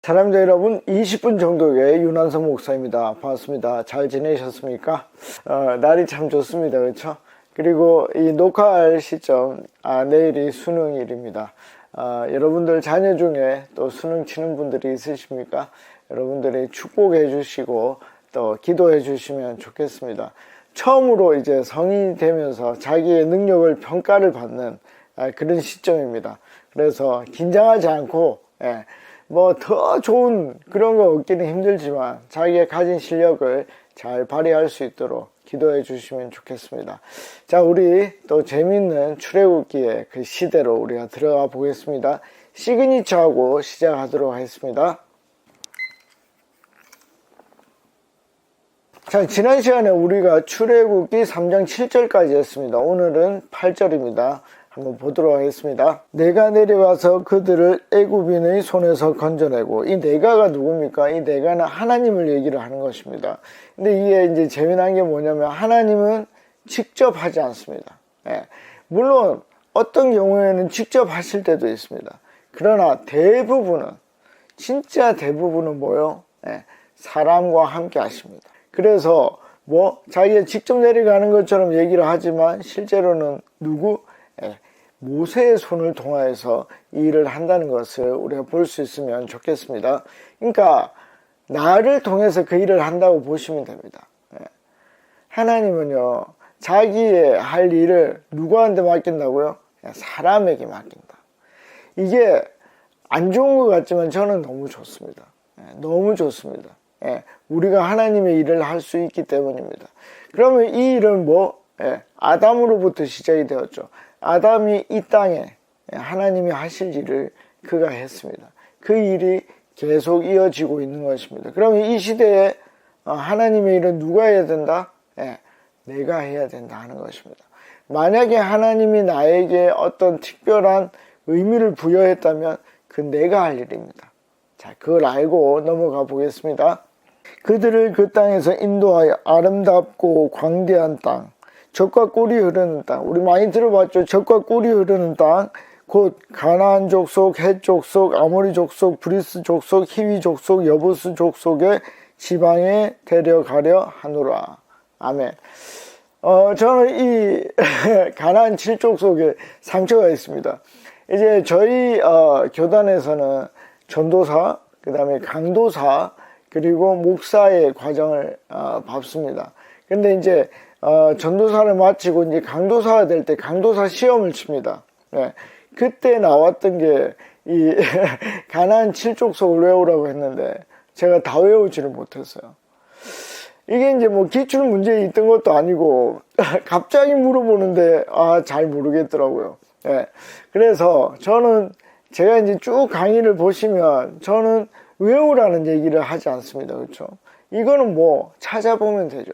사랑자 여러분, 20분 정도의 윤한석 목사입니다. 반갑습니다. 잘 지내셨습니까? 날이 참 좋습니다. 그렇죠? 그리고 이 녹화할 시점, 내일이 수능일입니다. 여러분들 자녀 중에 또 수능 치는 분들이 있으십니까? 여러분들이 축복해 주시고 또 기도해 주시면 좋겠습니다. 처음으로 이제 성인이 되면서 자기의 능력을 평가를 받는 그런 시점입니다. 그래서 긴장하지 않고 뭐 더 좋은 그런 거 얻기는 힘들지만 자기가 가진 실력을 잘 발휘할 수 있도록 기도해 주시면 좋겠습니다. 자, 우리 또 재밌는 출애굽기의 그 시대로 우리가 들어가 보겠습니다. 시그니처하고 시작하도록 하겠습니다. 자, 지난 시간에 우리가 출애굽기 3장 7절까지 했습니다. 오늘은 8절입니다. 한번 보도록 하겠습니다. 내가 내려가서 그들을 애굽인의 손에서 건져내고, 이 내가가 누굽니까? 이 내가는 하나님을 얘기를 하는 것입니다. 근데 이게 이제 재미난 게 뭐냐면 하나님은 직접 하지 않습니다. 물론 어떤 경우에는 직접 하실 때도 있습니다. 그러나 대부분은, 진짜 대부분은 뭐요? 사람과 함께 하십니다. 그래서 뭐 자기가 직접 내려가는 것처럼 얘기를 하지만 실제로는 모세의 손을 통하여서 이 일을 한다는 것을 우리가 볼 수 있으면 좋겠습니다. 그러니까 나를 통해서 그 일을 한다고 보시면 됩니다. 하나님은요, 자기의 할 일을 누구한테 맡긴다고요? 사람에게 맡긴다. 이게 안 좋은 것 같지만 저는 너무 좋습니다. 너무 좋습니다. 우리가 하나님의 일을 할 수 있기 때문입니다. 그러면 이 일은 아담으로부터 시작이 되었죠. 아담이 이 땅에 하나님이 하실 일을 그가 했습니다. 그 일이 계속 이어지고 있는 것입니다. 그러면 이 시대에 하나님의 일은 누가 해야 된다? 내가 해야 된다 하는 것입니다. 만약에 하나님이 나에게 어떤 특별한 의미를 부여했다면 그 내가 할 일입니다. 자, 그걸 알고 넘어가 보겠습니다. 그들을 그 땅에서 인도하여 아름답고 광대한 땅, 젖과 꿀이 흐르는 땅, 우리 많이 들어봤죠. 젖과 꿀이 흐르는 땅, 곧 가나안 족속, 헷 족속, 아모리 족속, 브리스 족속, 히위 족속, 여부스 족속의 지방에 데려가려 하노라. 아멘. 저는 이 가나안 7족속에 상처가 있습니다. 이제 저희 교단에서는 전도사, 그 다음에 강도사, 그리고 목사의 과정을 밟습니다. 근데 이제 전도사를 마치고 이제 강도사가 될 때 강도사 시험을 칩니다. 그때 나왔던 게 이 가나안 7족속을 외우라고 했는데 제가 다 외우지를 못했어요. 이게 이제 뭐 기출 문제에 있던 것도 아니고 갑자기 물어보는데 잘 모르겠더라고요. 그래서 저는 제가 이제 쭉 강의를 보시면 저는 외우라는 얘기를 하지 않습니다. 그렇죠? 이거는 뭐 찾아보면 되죠.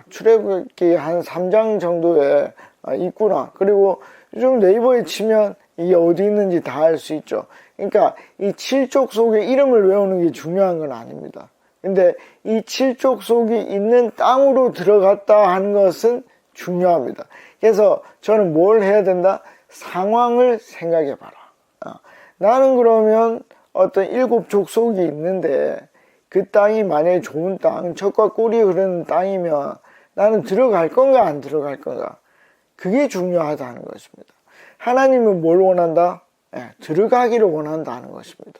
출애굽기 한 3장 정도에 있구나. 그리고 좀 네이버에 치면 이게 어디 있는지 다 알 수 있죠. 그러니까 이 7족속의 이름을 외우는 게 중요한 건 아닙니다. 근데 이 7족속이 있는 땅으로 들어갔다 하는 것은 중요합니다. 그래서 저는 뭘 해야 된다? 상황을 생각해 봐라. 나는 그러면 어떤 7족속이 있는데 그 땅이 만약에 좋은 땅, 젖과 꿀이 흐르는 땅이면 나는 들어갈 건가 안 들어갈 건가? 그게 중요하다는 것입니다. 하나님은 뭘 원한다? 들어가기를 원한다는 것입니다.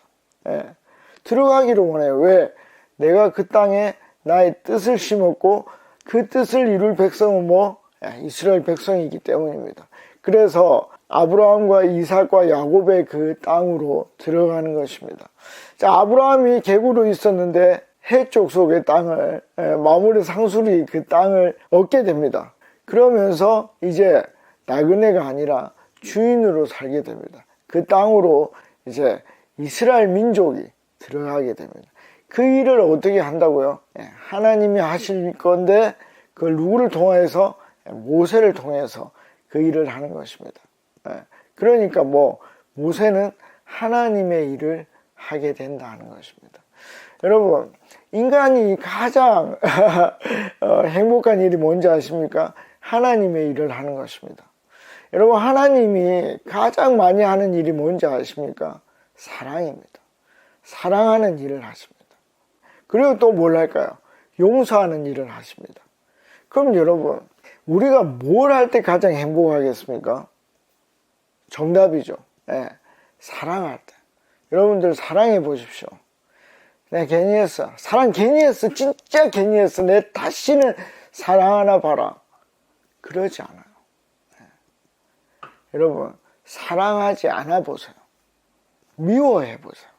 들어가기를 원해요. 왜? 내가 그 땅에 나의 뜻을 심었고 그 뜻을 이룰 백성은 이스라엘 백성이기 때문입니다. 그래서 아브라함과 이삭과 야곱의 그 땅으로 들어가는 것입니다. 자, 아브라함이 객으로 있었는데 헷 족속의 땅을, 마므리 상수리 그 땅을 얻게 됩니다. 그러면서 이제 나그네가 아니라 주인으로 살게 됩니다. 그 땅으로 이제 이스라엘 민족이 들어가게 됩니다. 그 일을 어떻게 한다고요? 하나님이 하실 건데 그걸 누구를 통해서? 모세를 통해서 그 일을 하는 것입니다. 그러니까 모세는 하나님의 일을 하게 된다는 것입니다. 여러분, 인간이 가장 행복한 일이 뭔지 아십니까? 하나님의 일을 하는 것입니다. 여러분, 하나님이 가장 많이 하는 일이 뭔지 아십니까? 사랑입니다. 사랑하는 일을 하십니다. 그리고 또 뭘 할까요? 용서하는 일을 하십니다. 그럼 여러분, 우리가 뭘 할 때 가장 행복하겠습니까? 정답이죠. 예, 사랑할 때. 여러분들 사랑해 보십시오. 내가 괜히 했어. 사랑 괜히 했어. 진짜 괜히 했어. 내 다시는 사랑하나 봐라. 그러지 않아요. 예. 여러분, 사랑하지 않아 보세요. 미워해 보세요.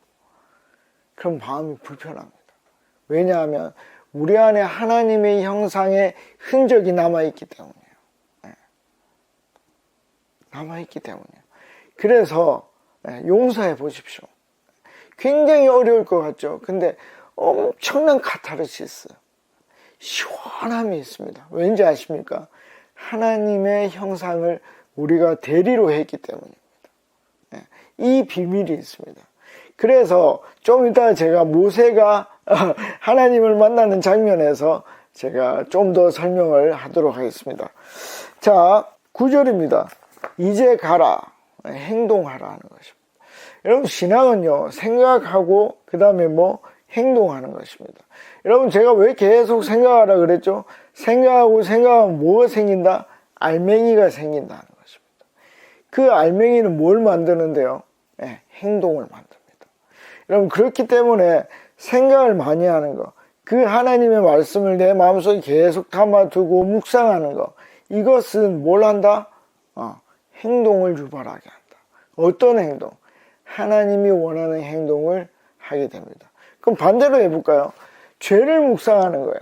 그럼 마음이 불편합니다. 왜냐하면 우리 안에 하나님의 형상의 흔적이 남아있기 때문이에요. 예. 남아있기 때문이에요. 그래서 용서해 보십시오. 굉장히 어려울 것 같죠? 근데 엄청난 카타르시스, 시원함이 있습니다. 왠지 아십니까? 하나님의 형상을 우리가 대리로 했기 때문입니다. 이 비밀이 있습니다. 그래서 좀 이따 제가 모세가 하나님을 만나는 장면에서 제가 좀 더 설명을 하도록 하겠습니다. 자, 9절입니다. 이제 가라, 행동하라 하는 것입니다. 여러분, 신앙은요, 생각하고 그 다음에 행동하는 것입니다. 여러분, 제가 왜 계속 생각하라 그랬죠? 생각하면 뭐가 생긴다? 알맹이가 생긴다는 것입니다. 그 알맹이는 뭘 만드는데요? 네, 행동을 만듭니다. 여러분, 그렇기 때문에 생각을 많이 하는 거, 그 하나님의 말씀을 내 마음속에 계속 담아두고 묵상하는 거, 이것은 뭘 한다? 행동을 유발하게 한다. 어떤 행동? 하나님이 원하는 행동을 하게 됩니다. 그럼 반대로 해볼까요? 죄를 묵상하는 거예요.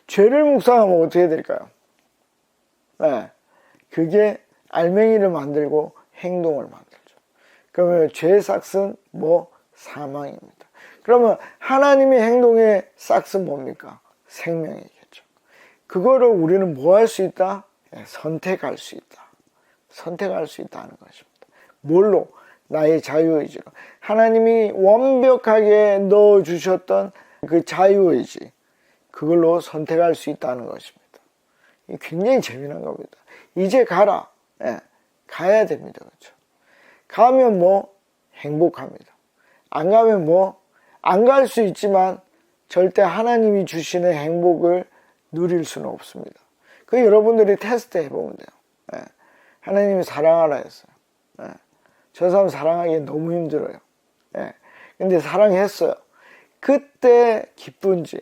죄를 묵상하면 어떻게 될까요? 네, 그게 알맹이를 만들고 행동을 만들죠. 그러면 죄의 싹은 사망입니다. 그러면 하나님의 행동의 싹은 뭡니까? 생명이겠죠. 그거를 우리는 뭐 할 수 있다? 선택할 수 있다. 선택할 수 있다는 것입니다. 뭘로? 나의 자유의지로. 하나님이 완벽하게 넣어주셨던 그 자유의지, 그걸로 선택할 수 있다는 것입니다. 굉장히 재미난 겁니다. 이제 가라. 가야 됩니다. 그렇죠? 가면 행복합니다. 안 가면 안 갈 수 있지만 절대 하나님이 주시는 행복을 누릴 수는 없습니다. 그 여러분들이 테스트 해보면 돼요. 하나님이 사랑하라 했어요. 저 사람 사랑하기 너무 힘들어요. 근데 사랑했어요. 그때 기쁜지,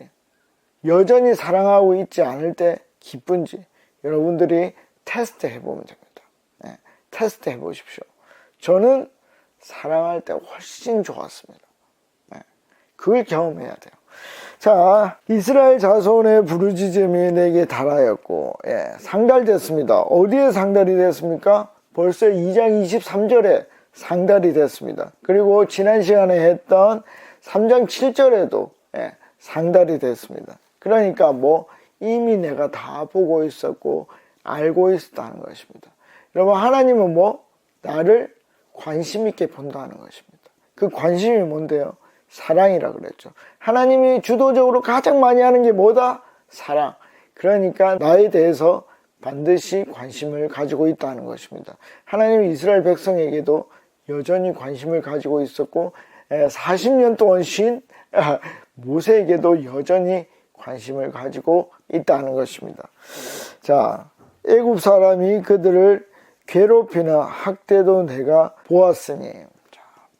여전히 사랑하고 있지 않을 때 기쁜지, 여러분들이 테스트 해보면 됩니다. 테스트 해보십시오. 저는 사랑할 때 훨씬 좋았습니다. 그걸 경험해야 돼요. 자, 이스라엘 자손의 부르짖음이 내게 달하였고, 상달됐습니다. 어디에 상달이 됐습니까? 벌써 2장 23절에 상달이 됐습니다. 그리고 지난 시간에 했던 3장 7절에도 상달이 됐습니다. 그러니까 이미 내가 다 보고 있었고 알고 있었다는 것입니다. 여러분, 하나님은 나를 관심 있게 본다는 것입니다. 그 관심이 뭔데요? 사랑이라 그랬죠. 하나님이 주도적으로 가장 많이 하는 게 뭐다? 사랑. 그러니까 나에 대해서 반드시 관심을 가지고 있다는 것입니다. 하나님이 이스라엘 백성에게도 여전히 관심을 가지고 있었고 40년 동안 쉰 모세에게도 여전히 관심을 가지고 있다는 것입니다. 자, 애굽 사람이 그들을 괴롭히나 학대도 내가 보았으니,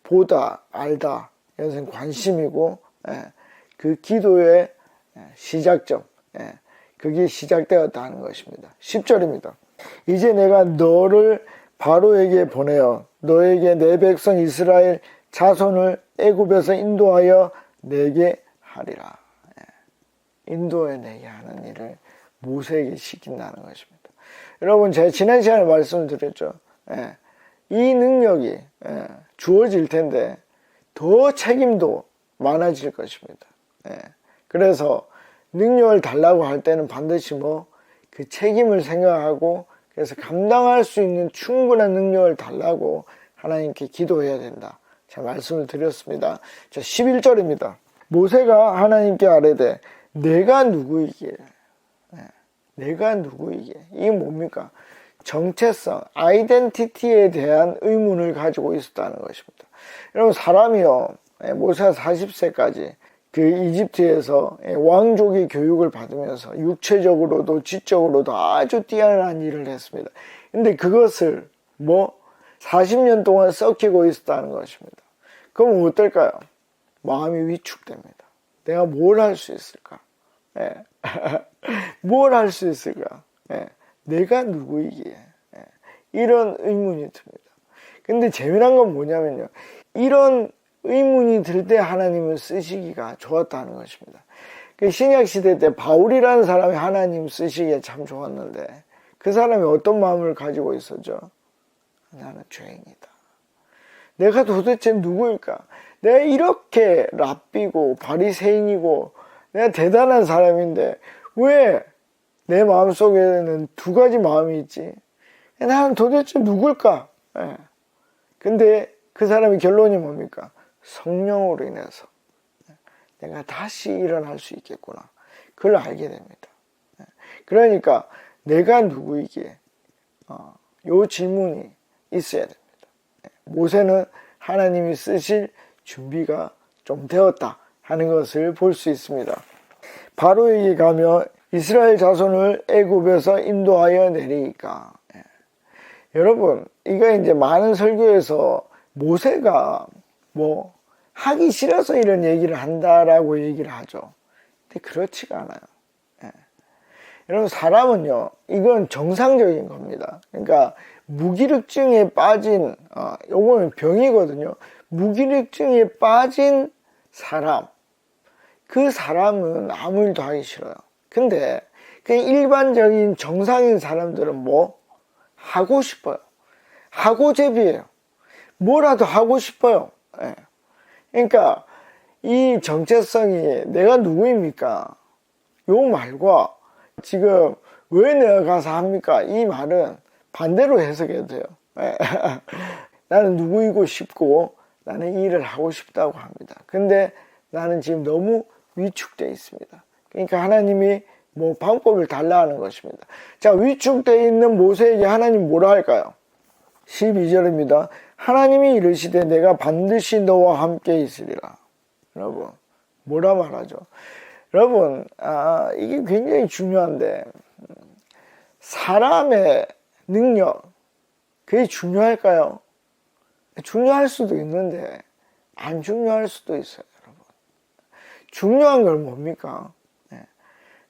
보다, 알다, 이것은 관심이고 그 기도의 시작점, 그게 시작되었다는 것입니다. 10절입니다. 이제 내가 너를 바로에게 보내어 너에게 내 백성 이스라엘 자손을 애굽에서 인도하여 내게 하리라. 인도해 내게 하는 일을 모세에게 시킨다는 것입니다. 여러분, 제가 지난 시간에 말씀드렸죠. 이 능력이 주어질 텐데 더 책임도 많아질 것입니다. 그래서 능력을 달라고 할 때는 반드시 그 책임을 생각하고, 그래서 감당할 수 있는 충분한 능력을 달라고 하나님께 기도해야 된다. 제가 말씀을 드렸습니다. 자, 11절입니다. 모세가 하나님께 아뢰되 내가 누구이기에, 내가 누구이기에, 이게 뭡니까? 정체성, 아이덴티티에 대한 의문을 가지고 있었다는 것입니다. 여러분, 사람이요, 모세가 40세까지 그 이집트에서 왕족의 교육을 받으면서 육체적으로도 지적으로도 아주 뛰어난 일을 했습니다. 근데 그것을 40년 동안 썩히고 있었다는 것입니다. 그럼 어떨까요? 마음이 위축됩니다. 내가 뭘 할 수 있을까? 뭘 할 수 있을까? 내가 누구이기에? 이런 의문이 듭니다. 근데 재미난 건 뭐냐면요. 이런 의문이 들 때 하나님을 쓰시기가 좋았다는 것입니다. 신약시대 때 바울이라는 사람이 하나님 쓰시기에 참 좋았는데 그 사람이 어떤 마음을 가지고 있었죠? 나는 죄인이다. 내가 도대체 누구일까? 내가 이렇게 랍비고 바리새인이고 내가 대단한 사람인데 왜 내 마음속에는 두 가지 마음이 있지? 나는 도대체 누굴까? 근데 그 사람의 결론이 뭡니까? 성령으로 인해서 내가 다시 일어날 수 있겠구나. 그걸 알게 됩니다. 그러니까 내가 누구이기에 요 질문이 있어야 됩니다. 모세는 하나님이 쓰실 준비가 좀 되었다 하는 것을 볼 수 있습니다. 바로에게 가며 이스라엘 자손을 애굽에서 인도하여 내리니까 여러분 이거 이제 많은 설교에서 모세가 하기 싫어서 이런 얘기를 한다라고 얘기를 하죠. 근데 그렇지가 않아요. 여러분 사람은요 이건 정상적인 겁니다. 그러니까 무기력증에 빠진 요거는 병이거든요. 무기력증에 빠진 사람 그 사람은 아무 일도 하기 싫어요. 근데 그냥 일반적인 정상인 사람들은 하고 싶어요. 하고제비예요. 뭐라도 하고 싶어요. 그러니까 이 정체성이 내가 누구입니까? 요 말과 지금 왜 내가 가서 합니까? 이 말은 반대로 해석해도 돼요. 나는 누구이고 싶고 나는 이 일을 하고 싶다고 합니다. 근데 나는 지금 너무 위축되어 있습니다. 그러니까 하나님이 방법을 달라 하는 것입니다. 자, 위축되어 있는 모세에게 하나님 뭐라 할까요? 12절입니다. 하나님이 이르시되 내가 반드시 너와 함께 있으리라. 여러분 뭐라 말하죠? 여러분 이게 굉장히 중요한데 사람의 능력 그게 중요할까요? 중요할 수도 있는데 안 중요할 수도 있어요. 여러분 중요한 건 뭡니까?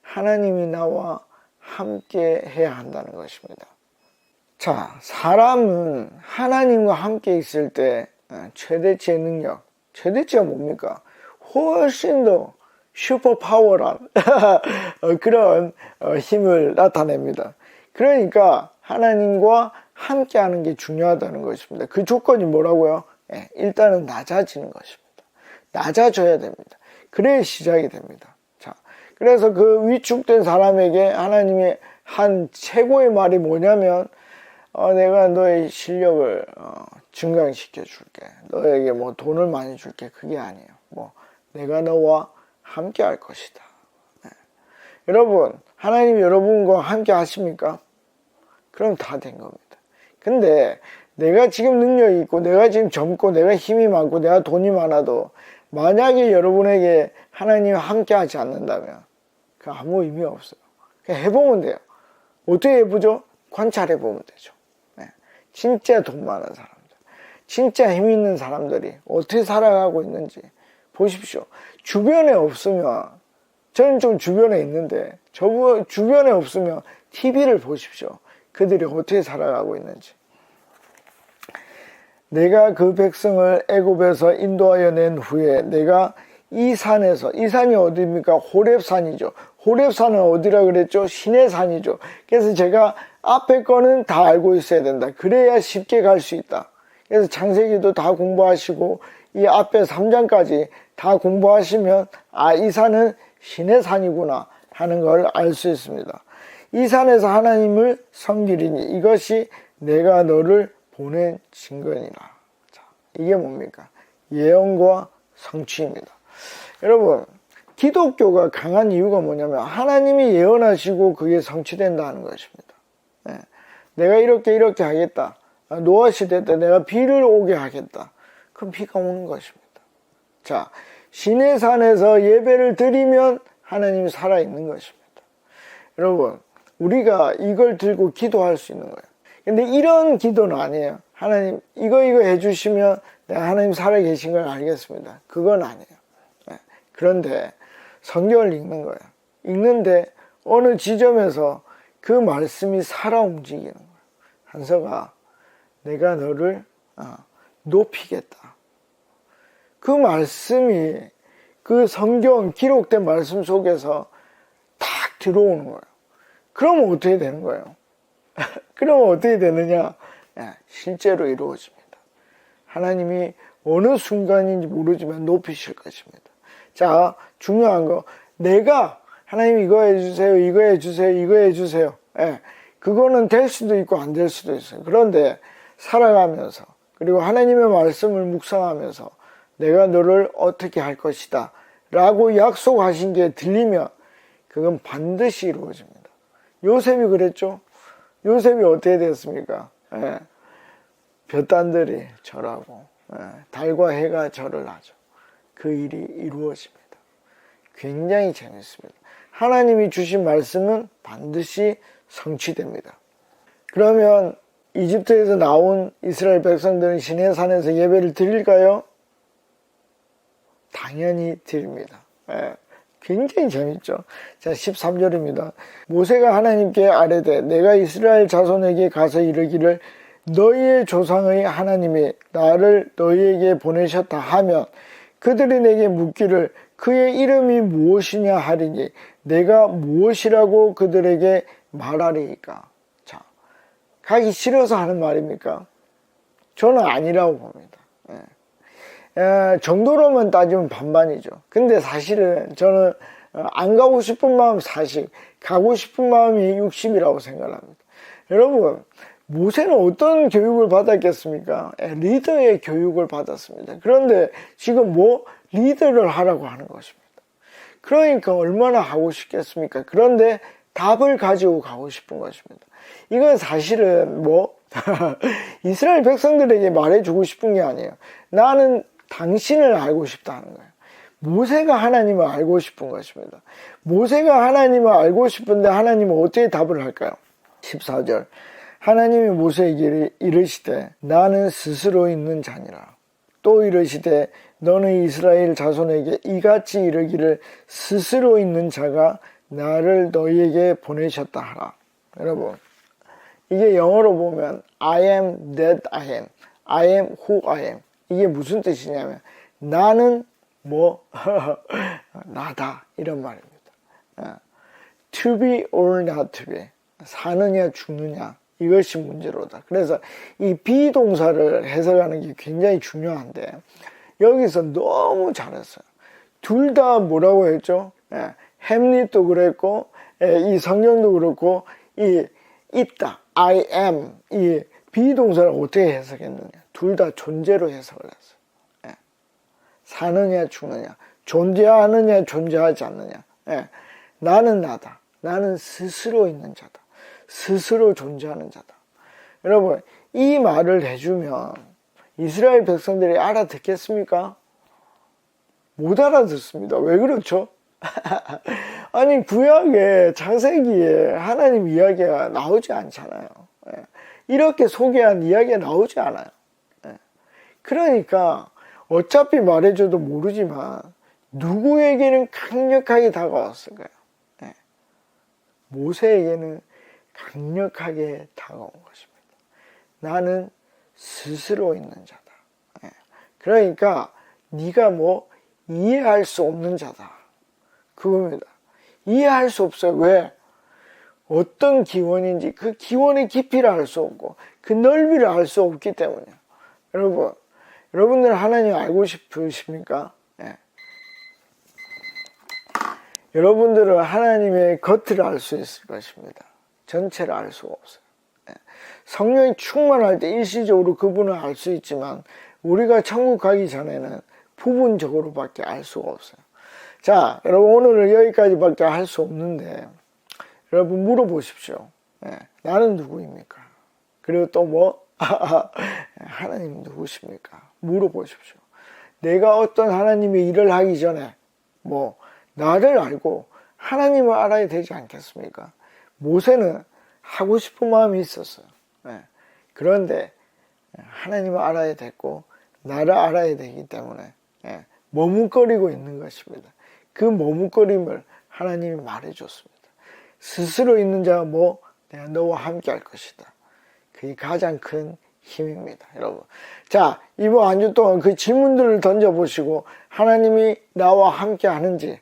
하나님이 나와 함께 해야 한다는 것입니다. 자, 사람은 하나님과 함께 있을 때 최대치의 능력, 최대치가 뭡니까? 훨씬 더 슈퍼파워란 그런 힘을 나타냅니다. 그러니까 하나님과 함께 하는 게 중요하다는 것입니다. 그 조건이 뭐라고요? 일단은 낮아지는 것입니다. 낮아져야 됩니다. 그래야 시작이 됩니다. 자, 그래서 그 위축된 사람에게 하나님이 한 최고의 말이 뭐냐면 내가 너의 실력을 증강시켜 줄게. 너에게 돈을 많이 줄게. 그게 아니에요. 내가 너와 함께 할 것이다. 여러분, 하나님이 여러분과 함께 하십니까? 그럼 다 된 겁니다. 근데 내가 지금 능력이 있고 내가 지금 젊고 내가 힘이 많고 내가 돈이 많아도 만약에 여러분에게 하나님이 함께 하지 않는다면 그 아무 의미 없어요. 그냥 해보면 돼요. 어떻게 해보죠? 관찰해보면 되죠. 진짜 돈 많은 사람들, 진짜 힘 있는 사람들이 어떻게 살아가고 있는지 보십시오. 주변에 없으면, 저는 좀 주변에 있는데 주변에 없으면 TV를 보십시오. 그들이 어떻게 살아가고 있는지. 내가 그 백성을 애굽에서 인도하여 낸 후에 내가 이 산에서, 이 산이 어디입니까? 호렙산이죠. 호렙산은 어디라 그랬죠? 신의 산이죠. 그래서 제가 앞에 거는 다 알고 있어야 된다. 그래야 쉽게 갈 수 있다. 그래서 창세기도 다 공부하시고 이 앞에 3장까지 다 공부하시면 이 산은 신의 산이구나 하는 걸 알 수 있습니다. 이 산에서 하나님을 섬기리니 이것이 내가 너를 보낸 증거니라. 자, 이게 뭡니까? 예언과 성취입니다. 여러분, 기독교가 강한 이유가 뭐냐면 하나님이 예언하시고 그게 성취된다는 것입니다. 내가 이렇게 하겠다. 노아 시대 때 내가 비를 오게 하겠다. 그럼 비가 오는 것입니다. 자, 시내산에서 예배를 드리면 하나님이 살아있는 것입니다. 여러분, 우리가 이걸 들고 기도할 수 있는 거예요. 근데 이런 기도는 아니에요. 하나님 이거 해주시면 내가 하나님 살아계신 걸 알겠습니다. 그건 아니에요. 그런데 성경을 읽는 거예요. 읽는데 어느 지점에서 그 말씀이 살아 움직이는 거예요. 한서가 내가 너를 높이겠다. 그 말씀이 그 성경 기록된 말씀 속에서 탁 들어오는 거예요. 그러면 어떻게 되는 거예요? 그러면 어떻게 되느냐? 실제로 이루어집니다. 하나님이 어느 순간인지 모르지만 높이실 것입니다. 자, 중요한 거, 내가 하나님 이거 해주세요, 이거 해주세요, 이거 해주세요. 그거는 될 수도 있고 안 될 수도 있어요. 그런데 살아가면서 그리고 하나님의 말씀을 묵상하면서 내가 너를 어떻게 할 것이다 라고 약속하신 게 들리면 그건 반드시 이루어집니다. 요셉이 그랬죠. 요셉이 어떻게 됐습니까? 볕단들이 절하고 달과 해가 절을 하죠. 그 일이 이루어집니다. 굉장히 재밌습니다. 하나님이 주신 말씀은 반드시 성취됩니다. 그러면 이집트에서 나온 이스라엘 백성들은 시내산에서 예배를 드릴까요? 당연히 드립니다. 굉장히 재밌죠. 자, 13절입니다. 모세가 하나님께 아뢰되 내가 이스라엘 자손에게 가서 이르기를 너희의 조상의 하나님이 나를 너희에게 보내셨다 하면 그들이 내게 묻기를 그의 이름이 무엇이냐 하리니 내가 무엇이라고 그들에게 말하리이까. 자, 가기 싫어서 하는 말입니까? 저는 아니라고 봅니다. 정도로만 따지면 반반이죠. 근데 사실은 저는 안 가고 싶은 마음 40, 가고 싶은 마음이 60이라고 생각합니다. 여러분, 모세는 어떤 교육을 받았겠습니까? 리더의 교육을 받았습니다. 그런데 지금 리더를 하라고 하는 것입니다. 그러니까 얼마나 하고 싶겠습니까? 그런데 답을 가지고 가고 싶은 것입니다. 이건 사실은 이스라엘 백성들에게 말해주고 싶은 게 아니에요. 나는 당신을 알고 싶다는 거예요. 모세가 하나님을 알고 싶은 것입니다. 모세가 하나님을 알고 싶은데 하나님은 어떻게 답을 할까요? 14절 하나님이 모세에게 이르시되 나는 스스로 있는 자니라. 또 이르시되 너는 이스라엘 자손에게 이같이 이르기를 스스로 있는 자가 나를 너희에게 보내셨다 하라. 여러분, 이게 영어로 보면 I am that I am, I am who I am. 이게 무슨 뜻이냐면 나는 나다 이런 말입니다. To be or not to be, 사느냐 죽느냐 이것이 문제로다. 그래서 이 비동사를 해석하는 게 굉장히 중요한데 여기서 너무 잘했어요. 둘 다 뭐라고 했죠? 햄릿도 그랬고 이 성경도 그렇고 이 있다, I am 이 비동사를 어떻게 해석했느냐? 둘 다 존재로 해석을 했어요. 사느냐 죽느냐, 존재하느냐 존재하지 않느냐. 나는 나다. 나는 스스로 있는 자다. 스스로 존재하는 자다. 여러분, 이 말을 해주면 이스라엘 백성들이 알아듣겠습니까? 못 알아듣습니다. 왜 그렇죠? 아니, 구약에 창세기에 하나님 이야기가 나오지 않잖아요. 이렇게 소개한 이야기가 나오지 않아요. 그러니까 어차피 말해줘도 모르지만 누구에게는 강력하게 다가왔을 거예요. 모세에게는 강력하게 다가온 것입니다. 나는 스스로 있는 자다. 그러니까 네가 이해할 수 없는 자다. 그겁니다. 이해할 수 없어요. 왜? 어떤 기원인지 그 기원의 깊이를 알 수 없고 그 넓이를 알 수 없기 때문에. 여러분들 하나님 알고 싶으십니까? 여러분들은 하나님의 겉을 알 수 있을 것입니다. 전체를 알 수가 없어요. 성령이 충만할 때 일시적으로 그분을 알 수 있지만 우리가 천국 가기 전에는 부분적으로밖에 알 수가 없어요. 자, 여러분 오늘은 여기까지밖에 할 수 없는데 여러분 물어보십시오. 나는 누구입니까? 그리고 또 하나님 누구십니까? 물어보십시오. 내가 어떤 하나님의 일을 하기 전에 나를 알고 하나님을 알아야 되지 않겠습니까? 모세는 하고 싶은 마음이 있었어요. 그런데 하나님을 알아야 됐고 나를 알아야 되기 때문에 머뭇거리고 있는 것입니다. 그 머뭇거림을 하나님이 말해줬습니다. 스스로 있는 자가 내가 너와 함께 할 것이다. 그게 가장 큰 힘입니다, 여러분. 자, 이번 한 주 동안 그 질문들을 던져보시고 하나님이 나와 함께 하는지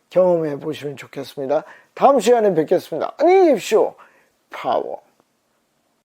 경험해 보시면 좋겠습니다. 다음 시간에 뵙겠습니다. 안녕히 계십시오. 파워.